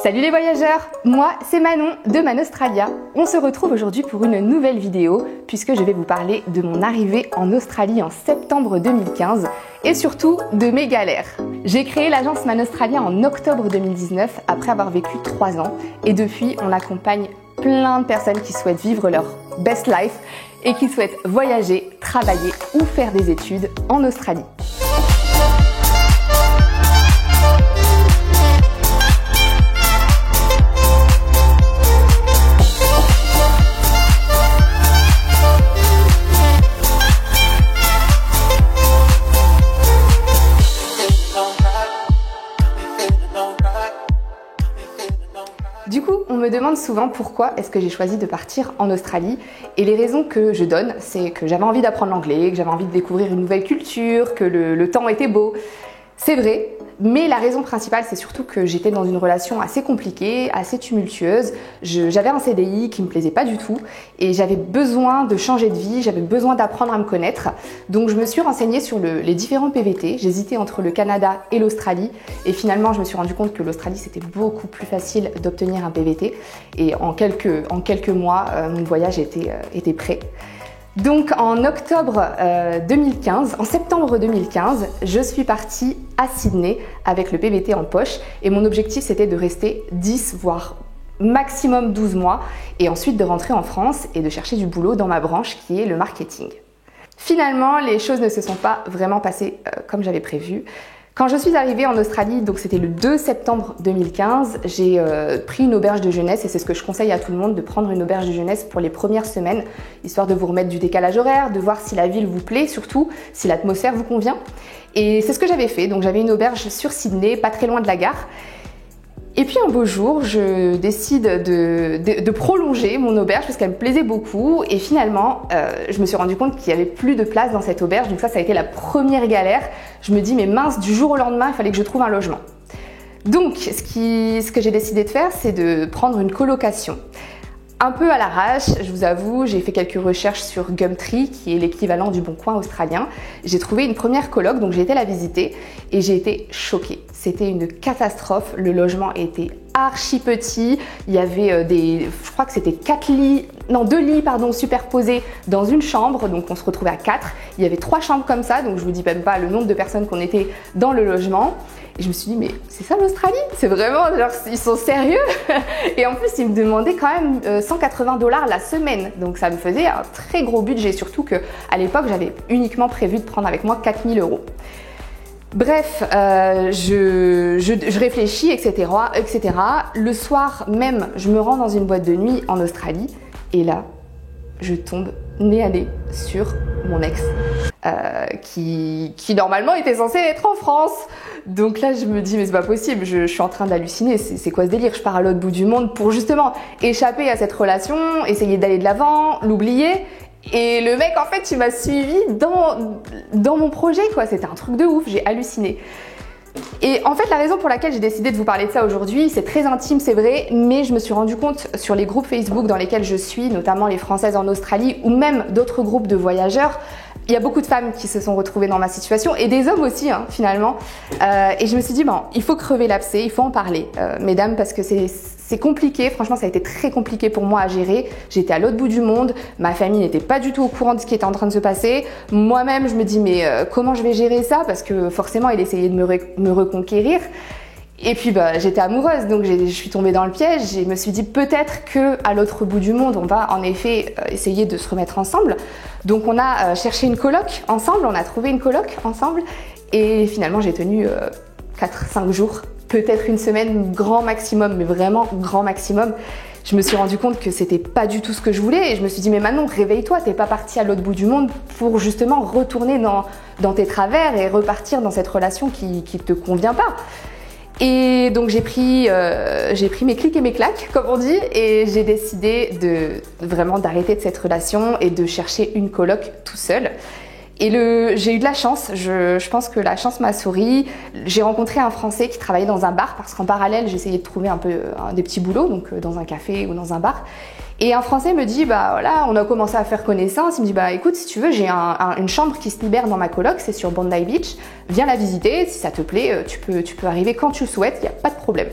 Salut les voyageurs, moi c'est Manon de Manostralia. On se retrouve aujourd'hui pour une nouvelle vidéo puisque je vais vous parler de mon arrivée en Australie en septembre 2015 et surtout de mes galères. J'ai créé l'agence Manostralia en octobre 2019 après avoir vécu 3 ans et depuis on accompagne plein de personnes qui souhaitent vivre leur best life et qui souhaitent voyager, travailler ou faire des études en Australie. Du coup, on me demande souvent pourquoi est-ce que j'ai choisi de partir en Australie et les raisons que je donne, c'est que j'avais envie d'apprendre l'anglais, que j'avais envie de découvrir une nouvelle culture, que le temps était beau. C'est vrai, mais la raison principale, c'est surtout que j'étais dans une relation assez compliquée, assez tumultueuse. J'avais un CDI qui me plaisait pas du tout et j'avais besoin de changer de vie, j'avais besoin d'apprendre à me connaître. Donc je me suis renseignée sur les différents PVT. J'hésitais entre le Canada et l'Australie et finalement je me suis rendu compte que l'Australie c'était beaucoup plus facile d'obtenir un PVT et en quelques mois mon voyage était prêt. Donc en septembre 2015, je suis partie à Sydney avec le PVT en poche et mon objectif c'était de rester 10 voire maximum 12 mois et ensuite de rentrer en France et de chercher du boulot dans ma branche qui est le marketing. Finalement, les choses ne se sont pas vraiment passées comme j'avais prévu. Quand je suis arrivée en Australie, donc c'était le 2 septembre 2015, j'ai pris une auberge de jeunesse et c'est ce que je conseille à tout le monde, de prendre une auberge de jeunesse pour les premières semaines, histoire de vous remettre du décalage horaire, de voir si la ville vous plaît, surtout si l'atmosphère vous convient. Et c'est ce que j'avais fait, donc j'avais une auberge sur Sydney, pas très loin de la gare. Et puis un beau jour, je décide de prolonger mon auberge parce qu'elle me plaisait beaucoup et finalement, je me suis rendu compte qu'il n'y avait plus de place dans cette auberge, donc ça a été la première galère. Je me dis mais mince, du jour au lendemain, il fallait que je trouve un logement. Donc ce que j'ai décidé de faire, c'est de prendre une colocation. Un peu à l'arrache, je vous avoue, j'ai fait quelques recherches sur Gumtree, qui est l'équivalent du Bon Coin australien. J'ai trouvé une première coloc, donc j'ai été la visiter et j'ai été choquée. C'était une catastrophe, le logement était archi petit, il y avait je crois que c'était 2 lits superposés dans une chambre, donc on se retrouvait à 4. Il y avait 3 chambres comme ça, donc je vous dis même pas le nombre de personnes qu'on était dans le logement. Et je me suis dit, mais c'est ça l'Australie? C'est vraiment, genre, ils sont sérieux? Et en plus, ils me demandaient quand même 180 $ la semaine. Donc ça me faisait un très gros budget, surtout qu'à l'époque, j'avais uniquement prévu de prendre avec moi 4 000 €. Bref, je réfléchis, etc., etc. Le soir même, je me rends dans une boîte de nuit en Australie et là, je tombe nez à nez sur mon ex qui normalement était censé être en France. Donc là, je me dis, mais c'est pas possible, je suis en train d'halluciner, c'est quoi ce délire? Je pars à l'autre bout du monde pour justement échapper à cette relation, essayer d'aller de l'avant, l'oublier. Et le mec, en fait, il m'a suivi dans mon projet, quoi. C'était un truc de ouf, j'ai halluciné. Et en fait, la raison pour laquelle j'ai décidé de vous parler de ça aujourd'hui, c'est très intime, c'est vrai, mais je me suis rendu compte sur les groupes Facebook dans lesquels je suis, notamment les Françaises en Australie ou même d'autres groupes de voyageurs, il y a beaucoup de femmes qui se sont retrouvées dans ma situation et des hommes aussi, hein, finalement. Et je me suis dit, bon, il faut crever l'abcès, il faut en parler, mesdames, parce que c'est compliqué. Franchement, ça a été très compliqué pour moi à gérer. J'étais à l'autre bout du monde, ma famille n'était pas du tout au courant de ce qui était en train de se passer. Moi-même, je me dis, mais comment je vais gérer ça? Parce que forcément, il essayait de me reconquérir. Et puis j'étais amoureuse, donc je suis tombée dans le piège et je me suis dit peut-être que à l'autre bout du monde, on va en effet essayer de se remettre ensemble. Donc on a cherché une coloc ensemble, on a trouvé une coloc ensemble et finalement j'ai tenu 4-5 jours, peut-être une semaine, grand maximum, mais vraiment grand maximum. Je me suis rendu compte que c'était pas du tout ce que je voulais et je me suis dit mais Manon, réveille-toi, t'es pas partie à l'autre bout du monde pour justement retourner dans tes travers et repartir dans cette relation qui te convient pas. Et donc j'ai pris mes clics et mes claques, comme on dit, et j'ai décidé vraiment d'arrêter de cette relation et de chercher une coloc tout seul. Et j'ai eu de la chance, je pense que la chance m'a souri. J'ai rencontré un Français qui travaillait dans un bar parce qu'en parallèle, j'essayais de trouver un peu des petits boulots, donc dans un café ou dans un bar. Et un Français me dit, bah voilà, on a commencé à faire connaissance. Il me dit, bah écoute, si tu veux, j'ai une chambre qui se libère dans ma coloc, c'est sur Bondi Beach. Viens la visiter, si ça te plaît, tu peux arriver quand tu le souhaites, il n'y a pas de problème.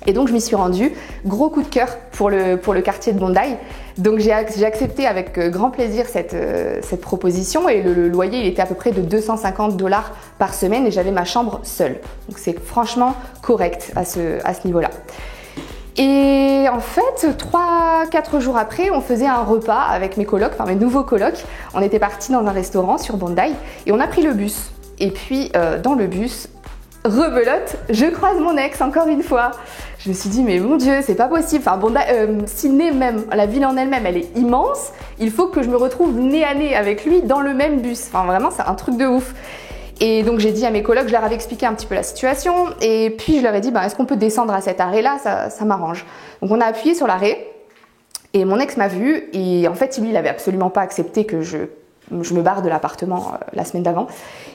Et donc je m'y suis rendue, gros coup de cœur pour le quartier de Bondi. Donc j'ai accepté avec grand plaisir cette proposition et le loyer il était à peu près de 250 $ par semaine et j'avais ma chambre seule. Donc c'est franchement correct à ce niveau-là. Et en fait, 3-4 jours après, on faisait un repas avec mes colocs, enfin mes nouveaux colocs. On était partis dans un restaurant sur Bondi et on a pris le bus. Et puis dans le bus, rebelote, je croise mon ex encore une fois. Je me suis dit mais mon Dieu, c'est pas possible. Enfin Bondi, Sydney même, la ville en elle-même, elle est immense. Il faut que je me retrouve nez à nez avec lui dans le même bus. Enfin vraiment, c'est un truc de ouf. Et donc j'ai dit à mes colocs, je leur avais expliqué un petit peu la situation et puis je leur ai dit est-ce qu'on peut descendre à cet arrêt-là, ça m'arrange. Donc on a appuyé sur l'arrêt et mon ex m'a vu et en fait lui il avait absolument pas accepté que je me barre de l'appartement la semaine d'avant.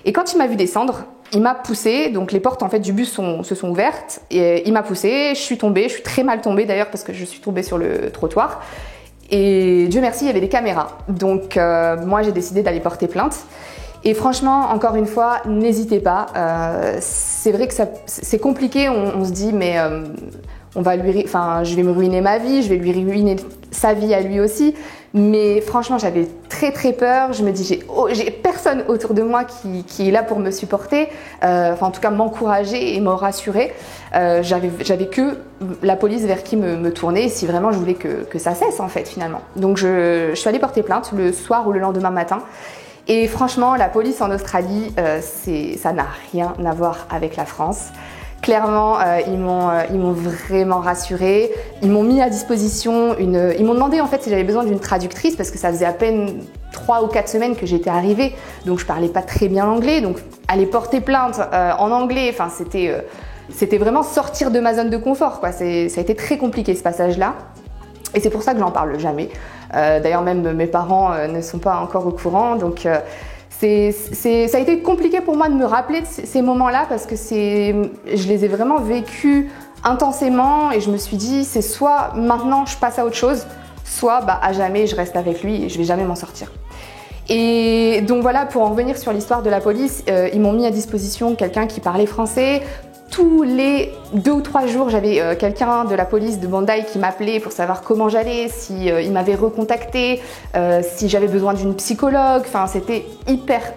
Et quand il m'a vu descendre, il m'a poussé, donc les portes en fait du bus se sont ouvertes et il m'a poussé, je suis tombée, je suis très mal tombée d'ailleurs parce que je suis tombée sur le trottoir. Et Dieu merci, il y avait des caméras. Donc moi j'ai décidé d'aller porter plainte. Et franchement, encore une fois, n'hésitez pas. C'est vrai que c'est compliqué, on se dit mais je vais me ruiner ma vie, je vais lui ruiner sa vie à lui aussi. Mais franchement, j'avais très peur. Je me dis j'ai personne autour de moi qui est là pour me supporter, en tout cas m'encourager et me rassurer. J'avais que la police vers qui me tourner si vraiment je voulais que ça cesse en fait finalement. Donc je suis allée porter plainte le soir ou le lendemain matin. Et franchement, la police en Australie, ça n'a rien à voir avec la France. Clairement, ils m'ont vraiment rassurée. Ils m'ont mis à disposition ils m'ont demandé en fait si j'avais besoin d'une traductrice parce que ça faisait à peine 3 ou 4 semaines que j'étais arrivée, donc je parlais pas très bien anglais. Donc aller porter plainte en anglais, c'était vraiment sortir de ma zone de confort, quoi. Ça a été très compliqué ce passage-là. Et c'est pour ça que j'en parle jamais. D'ailleurs, même mes parents ne sont pas encore au courant. Donc, ça a été compliqué pour moi de me rappeler de ces moments-là parce que je les ai vraiment vécus intensément et je me suis dit, c'est soit maintenant je passe à autre chose, soit à jamais je reste avec lui et je vais jamais m'en sortir. Et donc voilà, pour en revenir sur l'histoire de la police, ils m'ont mis à disposition quelqu'un qui parlait français. Tous les 2 ou 3 jours, j'avais quelqu'un de la police de Bondi qui m'appelait pour savoir comment j'allais, si il m'avait recontacté, si j'avais besoin d'une psychologue. Enfin, c'était hyper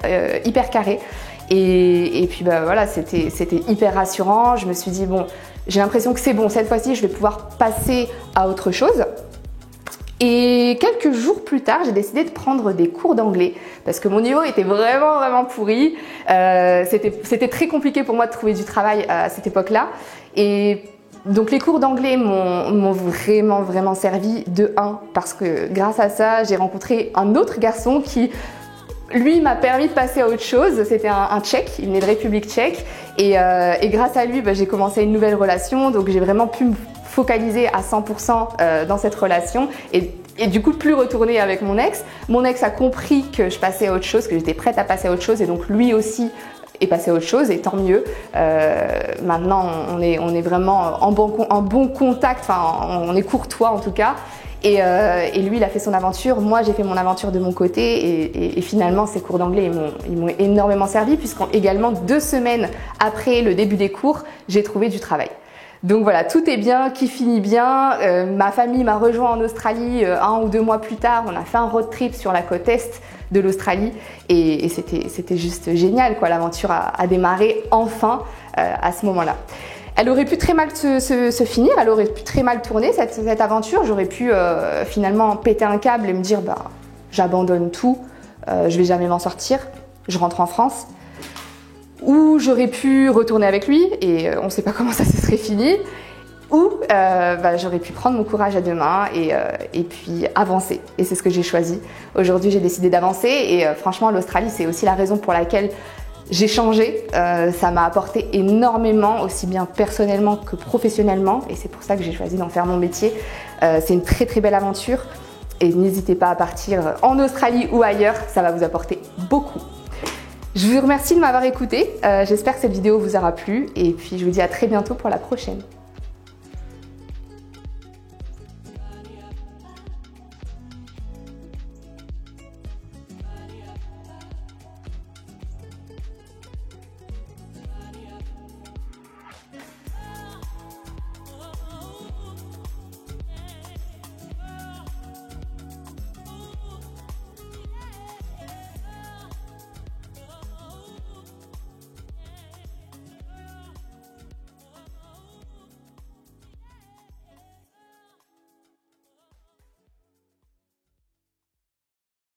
carré. Et puis voilà, c'était hyper rassurant. Je me suis dit bon, j'ai l'impression que c'est bon, cette fois-ci, je vais pouvoir passer à autre chose. Et quelques jours plus tard, j'ai décidé de prendre des cours d'anglais parce que mon niveau était vraiment pourri. C'était très compliqué pour moi de trouver du travail à cette époque-là. Et donc les cours d'anglais m'ont vraiment servi de 1 parce que grâce à ça, j'ai rencontré un autre garçon qui, lui, m'a permis de passer à autre chose. C'était un Tchèque, il venait de République tchèque. Et grâce à lui, j'ai commencé une nouvelle relation. Donc j'ai vraiment pu me focaliser à 100% dans cette relation et du coup plus retourner avec mon ex. Mon ex a compris que je passais à autre chose, que j'étais prête à passer à autre chose et donc lui aussi est passé à autre chose et tant mieux. Maintenant on est vraiment en bon contact, on est courtois en tout cas. Et lui il a fait son aventure, moi j'ai fait mon aventure de mon côté et finalement ces cours d'anglais ils m'ont énormément servi puisqu'également 2 semaines après le début des cours j'ai trouvé du travail. Donc voilà, tout est bien, qui finit bien. Ma famille m'a rejoint en Australie 1 ou 2 mois plus tard. On a fait un road trip sur la côte est de l'Australie et c'était juste génial, quoi. L'aventure a démarré enfin à ce moment-là. Elle aurait pu très mal se finir, elle aurait pu très mal tourner cette aventure. J'aurais pu finalement péter un câble et me dire j'abandonne tout, je vais jamais m'en sortir, je rentre en France. Ou j'aurais pu retourner avec lui et on ne sait pas comment ça se serait fini. Ou j'aurais pu prendre mon courage à 2 mains et puis avancer. Et c'est ce que j'ai choisi. Aujourd'hui, j'ai décidé d'avancer et franchement, l'Australie, c'est aussi la raison pour laquelle j'ai changé. Ça m'a apporté énormément, aussi bien personnellement que professionnellement. Et c'est pour ça que j'ai choisi d'en faire mon métier. C'est une très belle aventure. Et n'hésitez pas à partir en Australie ou ailleurs, ça va vous apporter beaucoup. Je vous remercie de m'avoir écouté, j'espère que cette vidéo vous aura plu et puis je vous dis à très bientôt pour la prochaine.